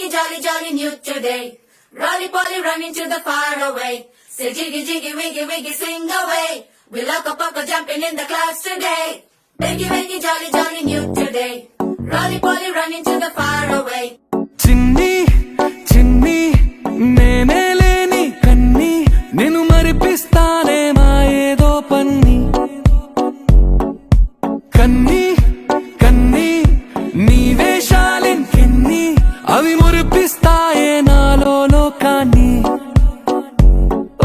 wakey, jolly, jolly new today. Rolly polly running to the far away. Say jiggy, jiggy, wiggy, wiggy, sing away. We lock up, jumping in the clouds today. Wakey, wakey, jolly, jolly new today. Rolly polly running to the far away. చిన్ని చిన్ని నేనే లేని కన్ని నేను మరిపిస్తానే మా ఏదో పన్ని కన్ని కన్ని నీ వేషాలెంకెన్ని అవి మురిపిస్తాయే నాలో లోకాన్ని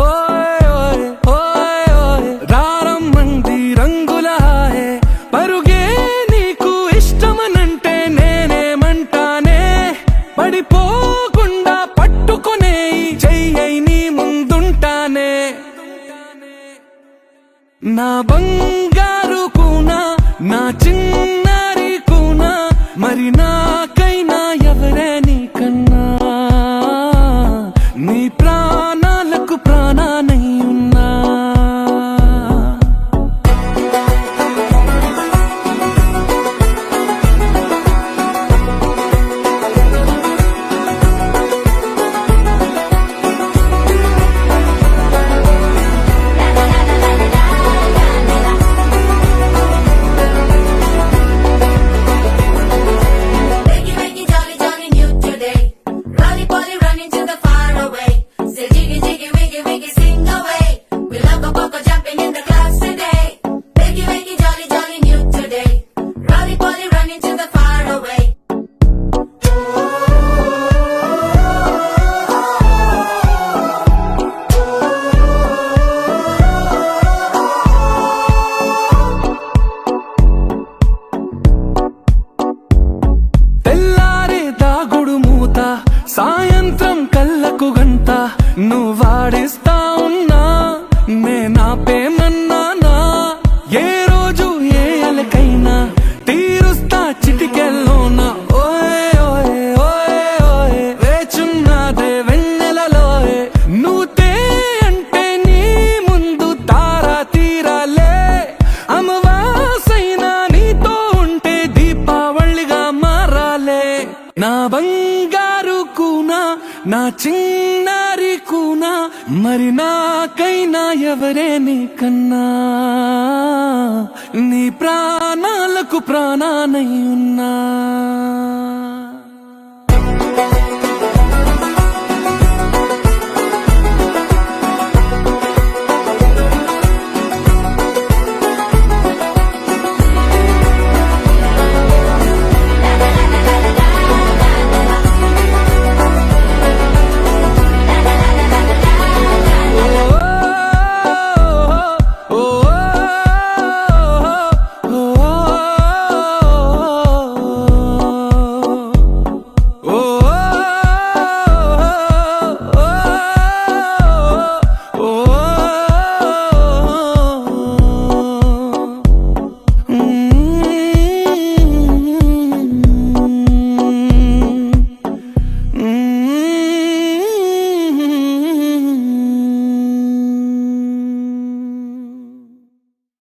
ఓయ్ ఓయ్ ఓయ్ ఓయ్ రారమ్మంది రంగుల హాయే పరుగే నీకు ఇష్టమనంటే నేనేమంటానే పడిపోకుండా పట్టుకునే చెయ్యై నీ ముందుంటానే నా బంగారు కూనా నా చిన్నారి కూనా మరి నాకైనా ఎవరే నీకన్నా నీ ప్రాణాలకు ప్రాణానై ఉన్నా Wakey, wakey, jolly, jolly new today. Rolly polly running to the far away. Say jiggy, jiggy, wiggy, wiggy, sing away. We lock up, jumping in the clouds today. Wakey, wakey, jolly, jolly new today. Rolly polly running to the far away. తెల్లారే దాగుడు మూత సాయంత్రం కళ్ళకు గంట నువ్వాడిస్తా ఉన్నా నేనాపేమన్నానా ఏ రోజు ఏ అలకైనా తీరుస్తా చిటికెల్లోనా ఓయ్ ఓయ్ ఓయ్ ఓయ్ వేచున్నదే వెన్నెలలోయే నువ్వుతే అంటే నీ ముందు తారా తీరాలే అమవాసైనా నీతో ఉంటే దీపావళిగా మారాలే నా బంగారు కూనా నా చిన్నారి కూనా మరి నాకైనా ఎవరే నీకన్నా నీ ప్రాణాలకు ప్రాణానై ఉన్నా